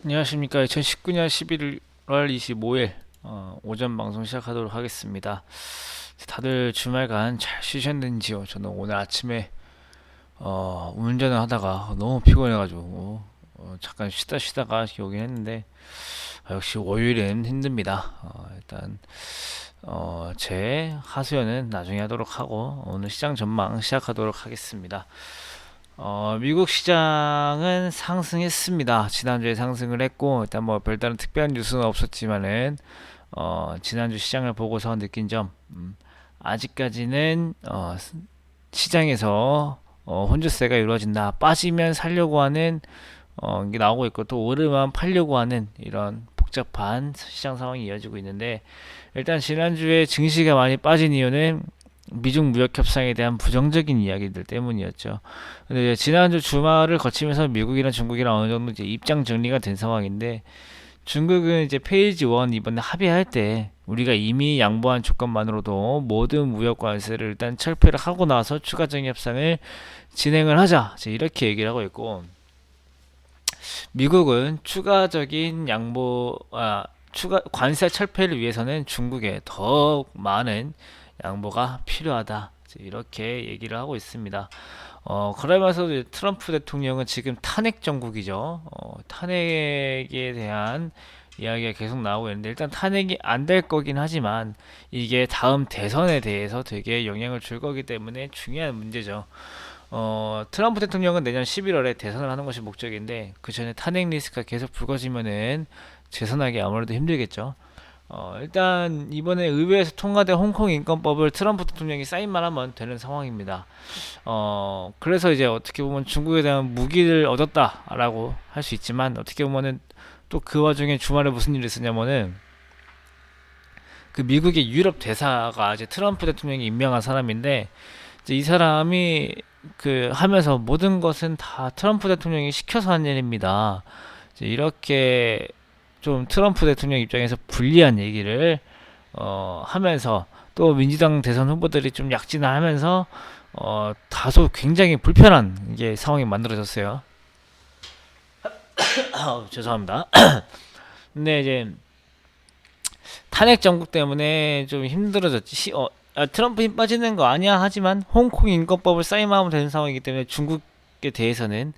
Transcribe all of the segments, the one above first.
안녕하십니까. 2019년 11월 25일 오전 방송 시작하도록 하겠습니다. 다들 주말간 잘 쉬셨는지요? 저는 오늘 아침에 운전을 하다가 너무 피곤해가지고 잠깐 쉬다가 오긴 했는데 역시 월요일은 힘듭니다. 일단 제 하소연은 나중에 하도록 하고 오늘 시장 전망 시작하도록 하겠습니다. 미국 시장은 상승했습니다. 지난주에 상승을 했고, 일단 뭐 별다른 특별한 뉴스는 없었지만은, 지난주 시장을 보고서 느낀 점, 아직까지는, 시장에서, 혼조세가 이루어진다. 빠지면 살려고 하는, 게 나오고 있고, 또 오르면 팔려고 하는 이런 복잡한 시장 상황이 이어지고 있는데, 일단 지난주에 증시가 많이 빠진 이유는 미중 무역 협상에 대한 부정적인 이야기들 때문이었죠. 근데 지난주 주말을 거치면서 미국이랑 중국이랑 어느 정도 이제 입장 정리가 된 상황인데 중국은 이제 페이지 1 이번에 합의할 때 우리가 이미 양보한 조건만으로도 모든 무역 관세를 일단 철폐를 하고 나서 추가적인 협상을 진행을 하자. 이렇게 얘기를 하고 있고 미국은 추가적인 추가 관세 철폐를 위해서는 중국에 더 많은 양보가 필요하다. 이렇게 얘기를 하고 있습니다. 그러면서 트럼프 대통령은 지금 탄핵 정국이죠. 탄핵에 대한 이야기가 계속 나오고 있는데 일단 탄핵이 안 될 거긴 하지만 이게 다음 대선에 대해서 되게 영향을 줄 거기 때문에 중요한 문제죠. 트럼프 대통령은 내년 11월에 대선을 하는 것이 목적인데 그 전에 탄핵 리스크가 계속 불거지면은 재선하기 아무래도 힘들겠죠. 일단 이번에 의회에서 통과된 홍콩 인권법을 트럼프 대통령이 사인만 하면 되는 상황입니다. 그래서 이제 어떻게 보면 중국에 대한 무기를 얻었다라고 할 수 있지만 어떻게 보면은 또 그 와중에 주말에 무슨 일이 있었냐면은 그 미국의 유럽 대사가 이제 트럼프 대통령이 임명한 사람인데 이제 이 사람이 그 하면서 모든 것은 다 트럼프 대통령이 시켜서 한 일입니다. 이제 이렇게 좀 트럼프 대통령 입장에서 불리한 얘기를 하면서 또 민주당 대선 후보들이 좀 약진을 하면서 다소 굉장히 불편한 이게 상황이 만들어졌어요. 죄송합니다. 근데 이제 탄핵 정국 때문에 좀 힘들어졌지. 트럼프 힘 빠지는 거 아니야 하지만 홍콩 인권법을 사인하면 되는 상황이기 때문에 중국에 대해서는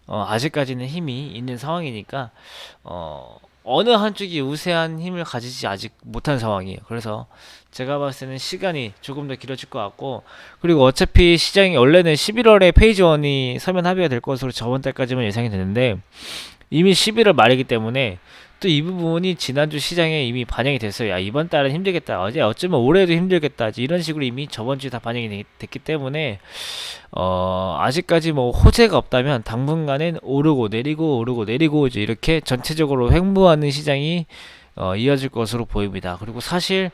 아직까지는 힘이 있는 상황이니까 어느 한쪽이 우세한 힘을 가지지 아직 못한 상황이에요. 그래서 제가 봤을 때는 시간이 조금 더 길어질 것 같고 그리고 어차피 시장이 원래는 11월에 페이지 1이 서면 합의가 될 것으로 저번 달까지만 예상이 되는데 이미 11월 말이기 때문에 또 이 부분이 지난주 시장에 이미 반영이 됐어요. 야, 이번 달은 힘들겠다. 어쩌면 올해도 힘들겠다. 이런 식으로 이미 저번 주에 다 반영이 됐기 때문에 아직까지 뭐 호재가 없다면 당분간은 오르고 내리고 이제 이렇게 전체적으로 횡보하는 시장이 이어질 것으로 보입니다. 그리고 사실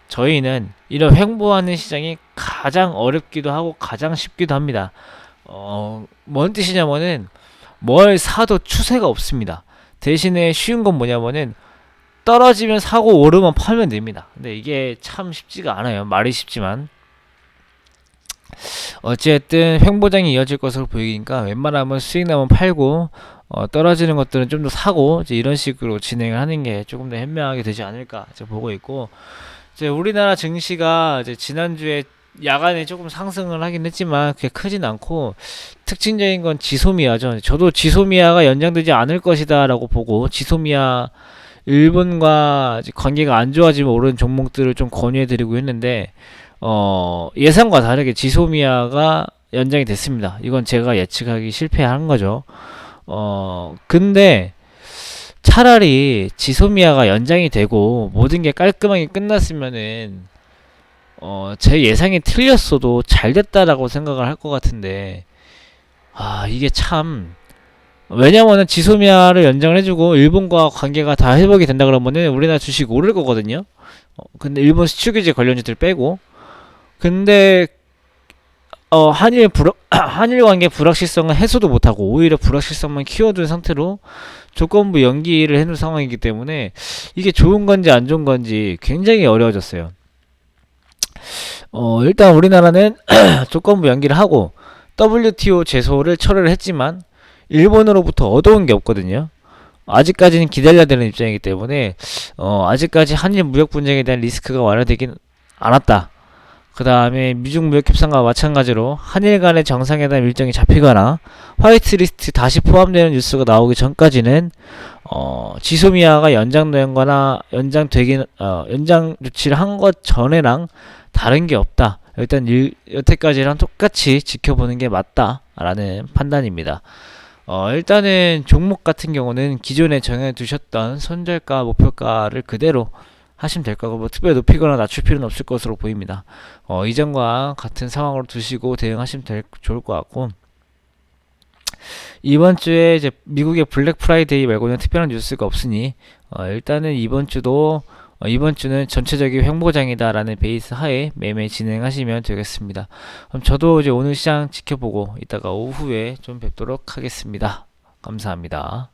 저희는 이런 횡보하는 시장이 가장 어렵기도 하고 가장 쉽기도 합니다. 뭔 뜻이냐면은 뭘 사도 추세가 없습니다. 대신에 쉬운 건 뭐냐면은 떨어지면 사고 오르면 팔면 됩니다. 근데 이게 참 쉽지가 않아요. 말이 쉽지만 어쨌든 횡보장이 이어질 것으로 보이니까 웬만하면 수익 나면 팔고 떨어지는 것들은 좀 더 사고 이제 이런 식으로 진행을 하는 게 조금 더 현명하게 되지 않을까 보고 있고 이제 우리나라 증시가 이제 지난주에 야간에 조금 상승을 하긴 했지만 그게 크진 않고 특징적인 건 지소미아죠. 저도 지소미아가 연장되지 않을 것이다 라고 보고 지소미아 일본과 관계가 안 좋아지면 오른 종목들을 좀 권유해드리고 했는데 예상과 다르게 지소미아가 연장이 됐습니다. 이건 제가 예측하기 실패한 거죠. 근데 차라리 지소미아가 연장이 되고 모든 게 깔끔하게 끝났으면은 제 예상이 틀렸어도 잘 됐다라고 생각을 할 것 같은데 이게 참 왜냐면은 지소미아를 연장을 해주고 일본과 관계가 다 회복이 된다 그러면은 우리나라 주식 오를 거거든요. 근데 일본 수출 규제 관련주들 빼고 근데 한일 관계 불확실성은 해소도 못하고 오히려 불확실성만 키워둔 상태로 조건부 연기를 해놓은 상황이기 때문에 이게 좋은 건지 안 좋은 건지 굉장히 어려워졌어요. 일단 우리나라는 조건부 연기를 하고 WTO 제소를 철회를 했지만 일본으로부터 얻어온 게 없거든요. 아직까지는 기다려야 되는 입장이기 때문에 아직까지 한일 무역 분쟁에 대한 리스크가 완화되긴 않았다. 그 다음에 미중 무역 협상과 마찬가지로 한일 간의 정상회담 일정이 잡히거나 화이트리스트 다시 포함되는 뉴스가 나오기 전까지는 지소미아가 연장되거나 연장 조치를 한 것 전에랑 다른 게 없다. 일단 여태까지랑 똑같이 지켜보는 게 맞다라는 판단입니다. 일단은 종목 같은 경우는 기존에 정해두셨던 손절가, 목표가를 그대로 하시면 될 거고, 뭐 특별히 높이거나 낮출 필요는 없을 것으로 보입니다. 이전과 같은 상황으로 두시고 대응하시면 좋을 것 같고, 이번 주에 이제 미국의 블랙 프라이데이 말고는 특별한 뉴스가 없으니, 일단은 이번 주는 전체적인 횡보장이다라는 베이스 하에 매매 진행하시면 되겠습니다. 그럼 저도 이제 오늘 시장 지켜보고 이따가 오후에 좀 뵙도록 하겠습니다. 감사합니다.